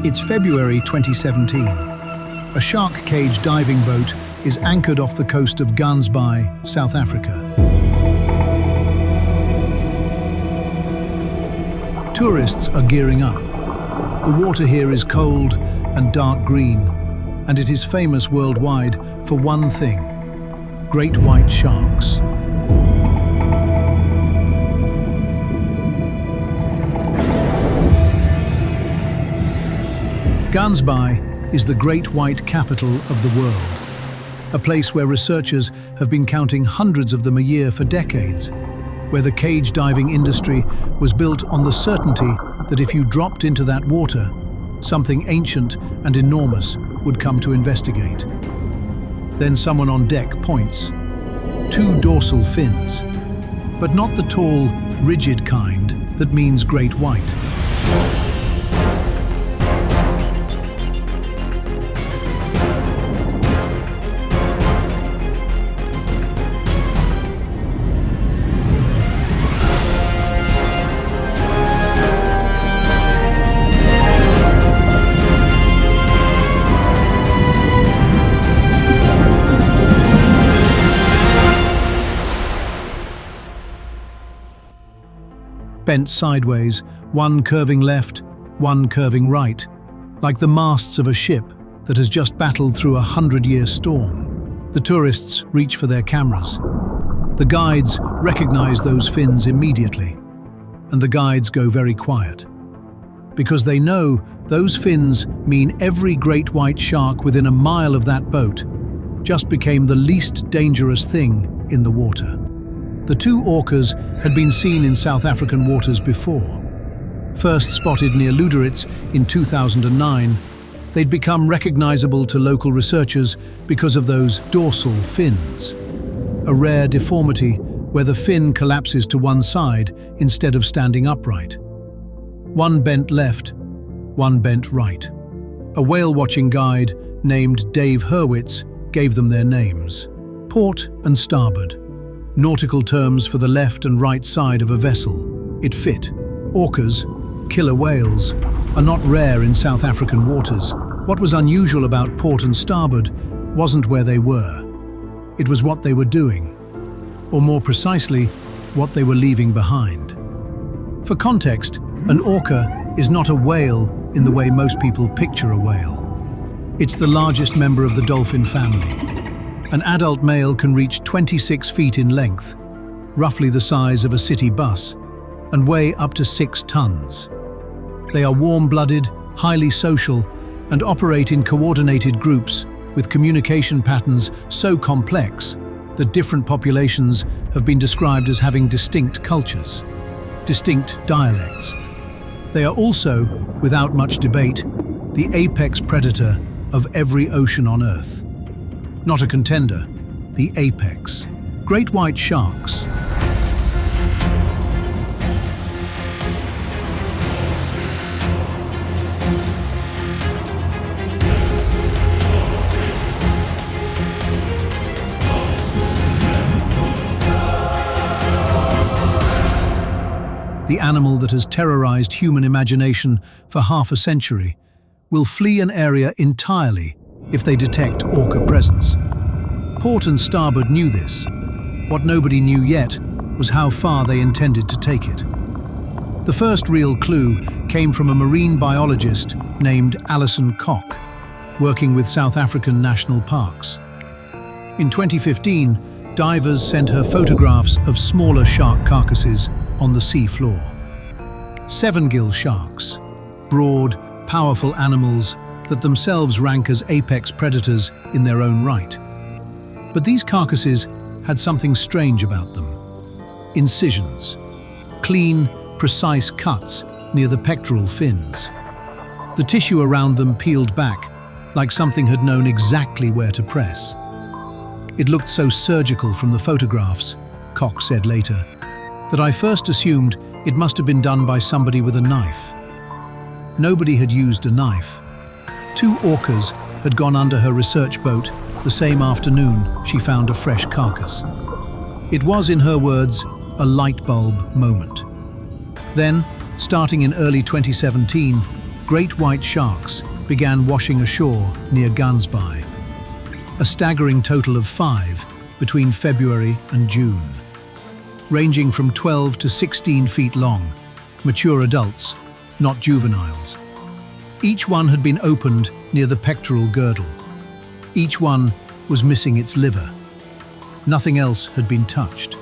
It's February 2017. A shark cage diving boat is anchored off the coast of Gansby, South Africa. Tourists are gearing up. The water here is cold and dark green, and it is famous worldwide for one thing: great white sharks. Gansby is the great white capital of the world, a place where researchers have been counting hundreds of them a year for decades, where the cage diving industry was built on the certainty that if you dropped into that water, something ancient and enormous would come to investigate. Then someone on deck points. 2 dorsal fins, but not the tall, rigid kind that means great white. Bent sideways, one curving left, one curving right, like the masts of a ship that has just battled through a 100-year storm. The tourists reach for their cameras. The guides recognize those fins immediately, and the guides go very quiet, because they know those fins mean every great white shark within a mile of that boat just became the least dangerous thing in the water. The 2 orcas had been seen in South African waters before. First spotted near Luderitz in 2009, they'd become recognizable to local researchers because of those dorsal fins, a rare deformity where the fin collapses to one side instead of standing upright. One bent left, one bent right. A whale-watching guide named Dave Hurwitz gave them their names: Port and Starboard. Nautical terms for the left and right side of a vessel. It fit. Orcas, killer whales, are not rare in South African waters. What was unusual about Port and Starboard wasn't where they were. It was what they were doing, or more precisely, what they were leaving behind. For context, an orca is not a whale in the way most people picture a whale. It's the largest member of the dolphin family. An adult male can reach 26 feet in length, roughly the size of a city bus, and weigh up to 6 tons. They are warm-blooded, highly social, and operate in coordinated groups with communication patterns so complex that different populations have been described as having distinct cultures, distinct dialects. They are also, without much debate, the apex predator of every ocean on Earth. Not a contender, the apex. Great white sharks. The animal that has terrorized human imagination for half a century will flee an area entirely if they detect orca presence. Port and Starboard knew this. What nobody knew yet was how far they intended to take it. The first real clue came from a marine biologist named Alison Koch, working with South African national parks. In 2015, divers sent her photographs of smaller shark carcasses on the sea floor. Sevengill sharks, broad, powerful animals that themselves rank as apex predators in their own right. But these carcasses had something strange about them. Incisions. Clean, precise cuts near the pectoral fins. The tissue around them peeled back, like something had known exactly where to press. It looked so surgical from the photographs, Koch said later, that I first assumed it must have been done by somebody with a knife. Nobody had used a knife. 2 orcas had gone under her research boat the same afternoon she found a fresh carcass. It was, in her words, a light bulb moment. Then, starting in early 2017, great white sharks began washing ashore near Gunsby. A staggering total of 5 between February and June. Ranging from 12 to 16 feet long, mature adults, not juveniles. Each one had been opened near the pectoral girdle. Each one was missing its liver. Nothing else had been touched.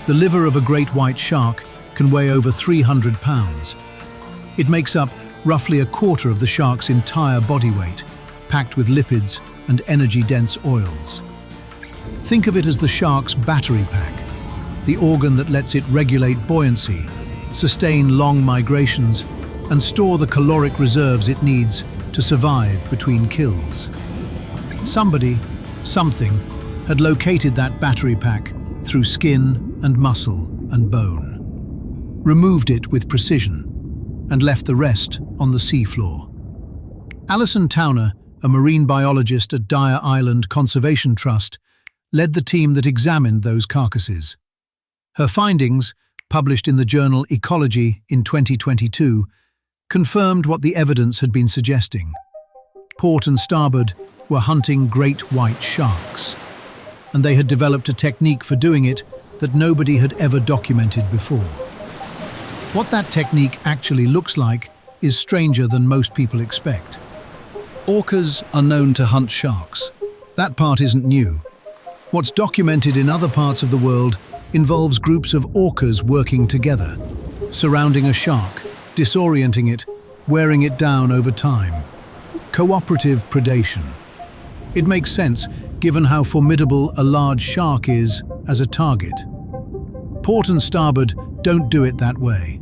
The liver of a great white shark can weigh over 300 pounds. It makes up roughly a quarter of the shark's entire body weight, packed with lipids and energy-dense oils. Think of it as the shark's battery pack, the organ that lets it regulate buoyancy, sustain long migrations, and store the caloric reserves it needs to survive between kills. Somebody, something, had located that battery pack through skin and muscle and bone, removed it with precision, and left the rest on the seafloor. Alison Towner, a marine biologist at Dyer Island Conservation Trust, led the team that examined those carcasses. Her findings, published in the journal Ecology in 2022, confirmed what the evidence had been suggesting. Port and Starboard were hunting great white sharks, and they had developed a technique for doing it that nobody had ever documented before. What that technique actually looks like is stranger than most people expect. Orcas are known to hunt sharks. That part isn't new. What's documented in other parts of the world involves groups of orcas working together, surrounding a shark, disorienting it, wearing it down over time. Cooperative predation. It makes sense given how formidable a large shark is as a target. Port and Starboard don't do it that way.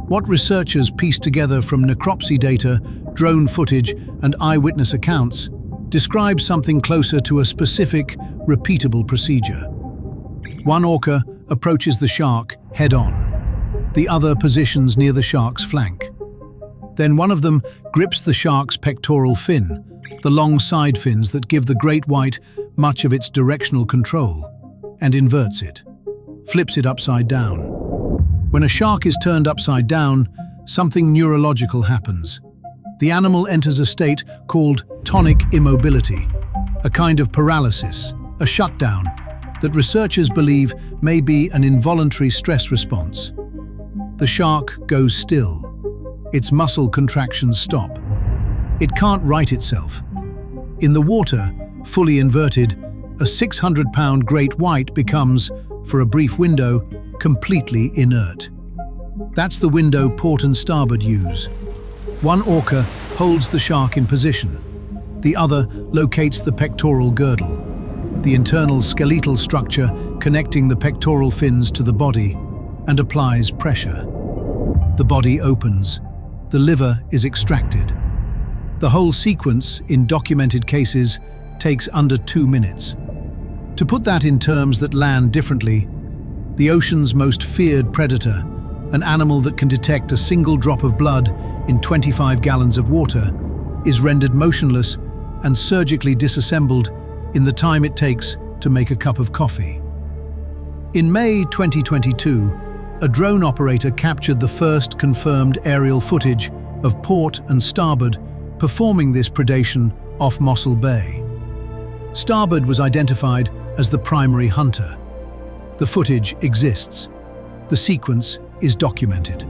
What researchers pieced together from necropsy data, drone footage, and eyewitness accounts describes something closer to a specific, repeatable procedure. One orca approaches the shark head-on. The other positions near the shark's flank. Then one of them grips the shark's pectoral fin, the long side fins that give the great white much of its directional control, and inverts it, flips it upside down. When a shark is turned upside down, something neurological happens. The animal enters a state called tonic immobility, a kind of paralysis, a shutdown, that researchers believe may be an involuntary stress response. The shark goes still. Its muscle contractions stop. It can't right itself. In the water, fully inverted, a 600-pound great white becomes, for a brief window, completely inert. That's the window Port and Starboard use. One orca holds the shark in position. The other locates the pectoral girdle, the internal skeletal structure connecting the pectoral fins to the body, and applies pressure. The body opens. The liver is extracted. The whole sequence, in documented cases, takes under 2 minutes. To put that in terms that land differently, the ocean's most feared predator, an animal that can detect a single drop of blood in 25 gallons of water, is rendered motionless and surgically disassembled in the time it takes to make a cup of coffee. In May 2022, a drone operator captured the first confirmed aerial footage of Port and Starboard performing this predation off Mossel Bay. Starboard was identified as the primary hunter. The footage exists. The sequence is documented.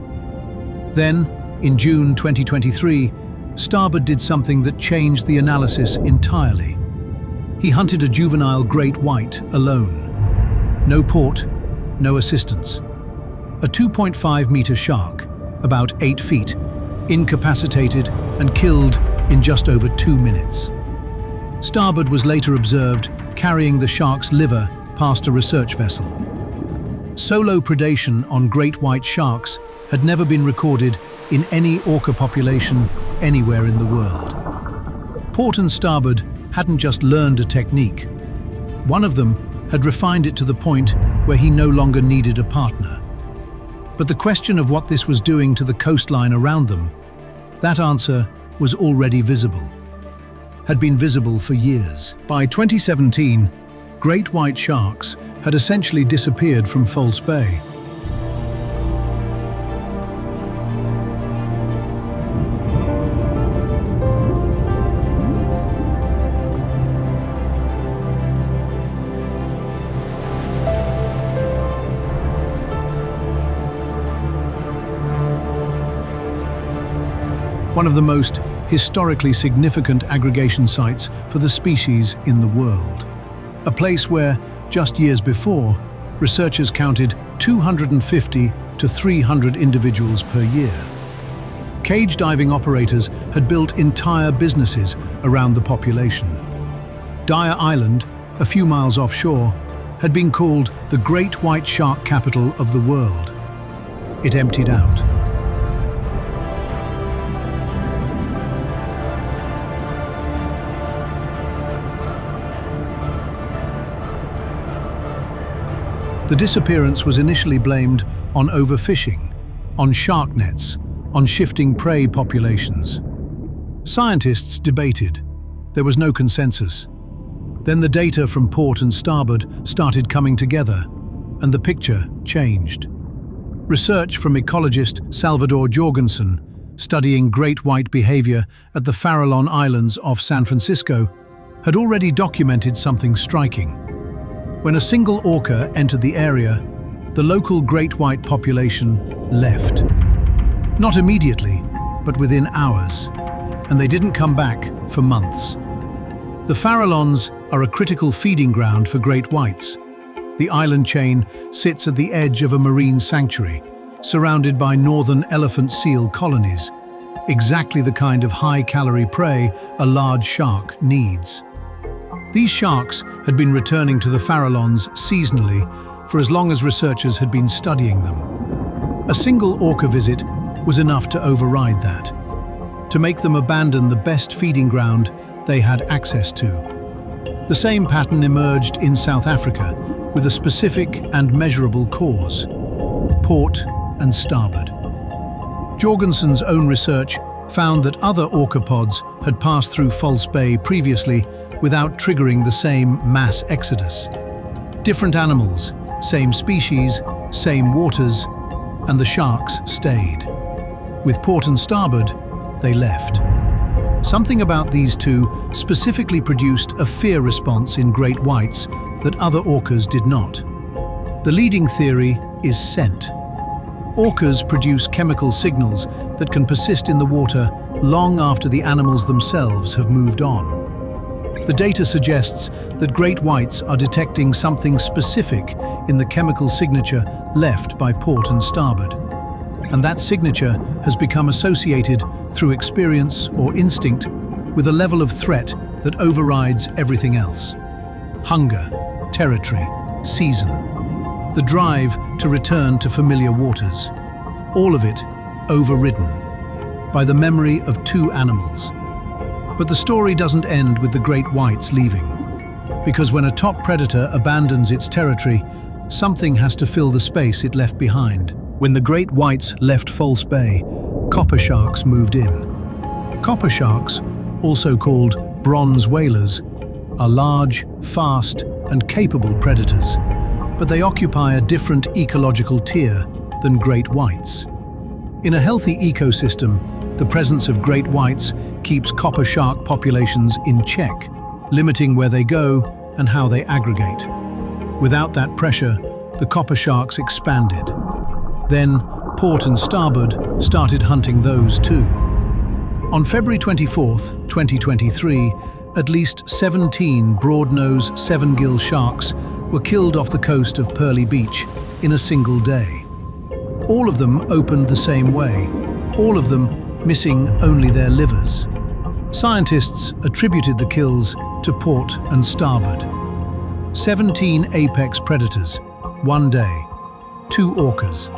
Then, in June 2023, Starboard did something that changed the analysis entirely. He hunted a juvenile great white alone. No port, no assistance. A 2.5-meter shark, about 8 feet, incapacitated and killed in just over 2 minutes. Starboard was later observed carrying the shark's liver past a research vessel. Solo predation on great white sharks had never been recorded in any orca population anywhere in the world. Port and Starboard hadn't just learned a technique. One of them had refined it to the point where he no longer needed a partner. But the question of what this was doing to the coastline around them, that answer was already visible. Had been visible for years. By 2017, great white sharks had essentially disappeared from False Bay. one of the most historically significant aggregation sites for the species in the world. A place where, just years before, researchers counted 250 to 300 individuals per year. Cage diving operators had built entire businesses around the population. Dyer Island, a few miles offshore, had been called the Great White Shark Capital of the world. It emptied out. The disappearance was initially blamed on overfishing, on shark nets, on shifting prey populations. Scientists debated. There was no consensus. Then the data from Port and Starboard started coming together, and the picture changed. Research from ecologist Salvador Jorgensen, studying great white behavior at the Farallon Islands off San Francisco, had already documented something striking. When a single orca entered the area, the local great white population left. Not immediately, but within hours, and they didn't come back for months. The Farallons are a critical feeding ground for great whites. The island chain sits at the edge of a marine sanctuary, surrounded by northern elephant seal colonies, exactly the kind of high-calorie prey a large shark needs. These sharks had been returning to the Farallons seasonally for as long as researchers had been studying them. A single orca visit was enough to override that, to make them abandon the best feeding ground they had access to. The same pattern emerged in South Africa with a specific and measurable cause: Port and Starboard. Jorgensen's own research found that other orca pods had passed through False Bay previously without triggering the same mass exodus. Different animals, same species, same waters, and the sharks stayed. With Port and Starboard, they left. Something about these two specifically produced a fear response in great whites that other orcas did not. The leading theory is scent. Orcas produce chemical signals that can persist in the water long after the animals themselves have moved on. The data suggests that great whites are detecting something specific in the chemical signature left by Port and Starboard. And that signature has become associated through experience or instinct with a level of threat that overrides everything else. Hunger, territory, season. The drive to return to familiar waters. All of it overridden by the memory of two animals. But the story doesn't end with the great whites leaving. Because when a top predator abandons its territory, something has to fill the space it left behind. When the great whites left False Bay, copper sharks moved in. Copper sharks, also called bronze whalers, are large, fast, and capable predators, but they occupy a different ecological tier than great whites. In a healthy ecosystem, the presence of great whites keeps copper shark populations in check, limiting where they go and how they aggregate. Without that pressure, the copper sharks expanded. Then, Port and Starboard started hunting those too. On February 24, 2023, at least 17 broad-nose Sevengill sharks were killed off the coast of Pearly Beach in a single day. All of them opened the same way, all of them missing only their livers. Scientists attributed the kills to Port and Starboard. 17 apex predators, one day, 2 orcas.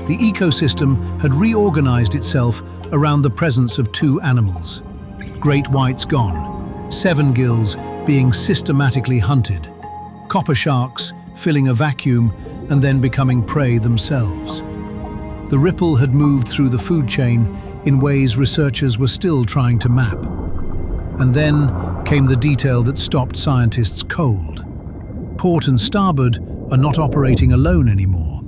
The ecosystem had reorganized itself around the presence of 2 animals. Great whites gone, Sevengills being systematically hunted, copper sharks filling a vacuum and then becoming prey themselves. The ripple had moved through the food chain in ways researchers were still trying to map. And then came the detail that stopped scientists cold. Port and Starboard are not operating alone anymore.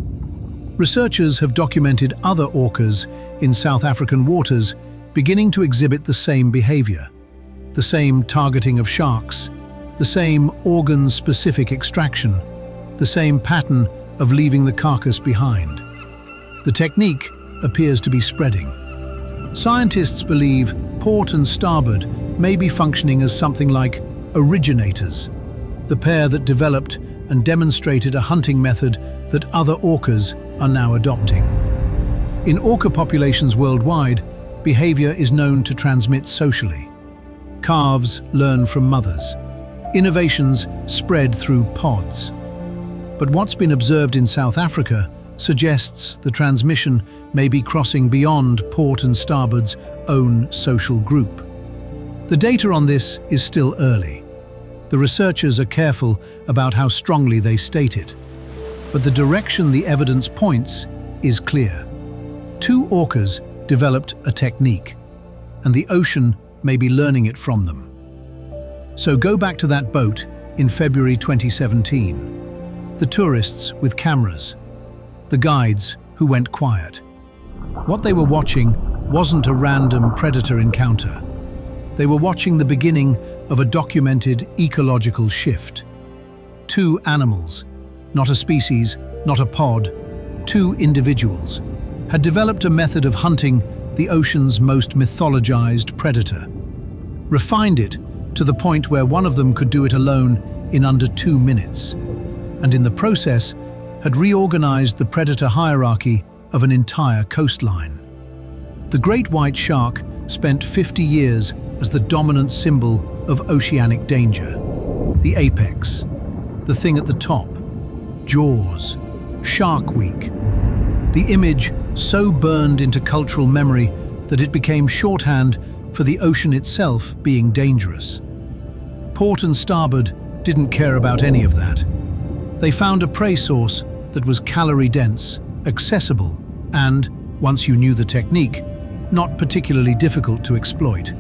Researchers have documented other orcas in South African waters beginning to exhibit the same behavior, the same targeting of sharks, the same organ-specific extraction, the same pattern of leaving the carcass behind. The technique appears to be spreading. Scientists believe port and starboard may be functioning as something like originators, the pair that developed and demonstrated a hunting method that other orcas are now adopting. In orca populations worldwide, behavior is known to transmit socially. Calves learn from mothers. Innovations spread through pods. But what's been observed in South Africa suggests the transmission may be crossing beyond port and starboard's own social group. The data on this is still early. The researchers are careful about how strongly they state it. But the direction the evidence points is clear. 2 orcas developed a technique, and the ocean may be learning it from them. So go back to that boat in February 2017. The tourists with cameras. The guides who went quiet. What they were watching wasn't a random predator encounter. They were watching the beginning of a documented ecological shift. 2 animals, not a species, not a pod, 2 individuals, had developed a method of hunting the ocean's most mythologized predator. Refined it to the point where one of them could do it alone in under 2 minutes, and in the process had reorganized the predator hierarchy of an entire coastline. The great white shark spent 50 years as the dominant symbol of oceanic danger. The apex, the thing at the top, Jaws, Shark Week. The image so burned into cultural memory that it became shorthand for the ocean itself being dangerous. Port and Starboard didn't care about any of that. They found a prey source that was calorie-dense, accessible, and, once you knew the technique, not particularly difficult to exploit.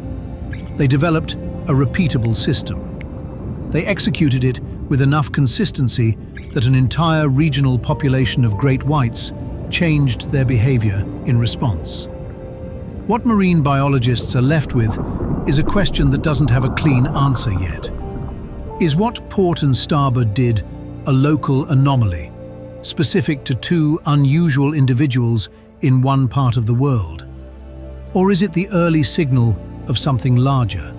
They developed a repeatable system. They executed it with enough consistency that an entire regional population of great whites changed their behavior in response. What marine biologists are left with is a question that doesn't have a clean answer yet. Is what Port and Starboard did a local anomaly, specific to 2 unusual individuals in one part of the world? Or is it the early signal of something larger?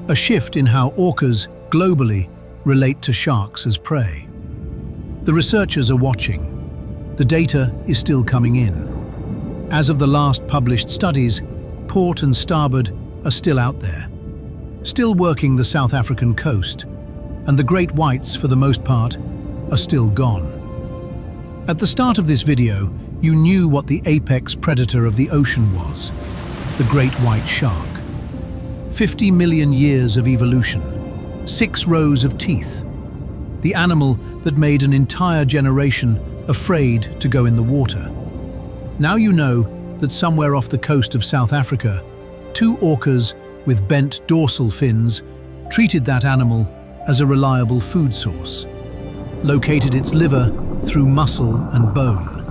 A shift in how orcas globally relate to sharks as prey. The researchers are watching. The data is still coming in. As of the last published studies, Port and Starboard are still out there, still working the South African coast, and the great whites, for the most part, are still gone. At the start of this video, you knew what the apex predator of the ocean was, the great white shark. 50 million years of evolution, 6 rows of teeth, the animal that made an entire generation afraid to go in the water. Now you know that somewhere off the coast of South Africa, 2 orcas with bent dorsal fins treated that animal as a reliable food source, located its liver through muscle and bone,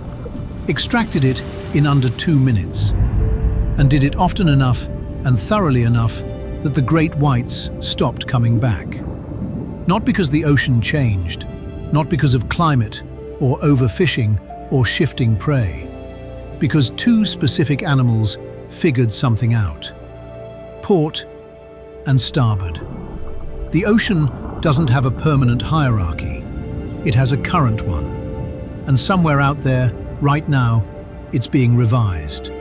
extracted it in under 2 minutes, and did it often enough and thoroughly enough that the great whites stopped coming back. Not because the ocean changed, not because of climate or overfishing or shifting prey, because 2 specific animals figured something out. Port and Starboard. The ocean doesn't have a permanent hierarchy. It has a current one. And somewhere out there, right now, it's being revised.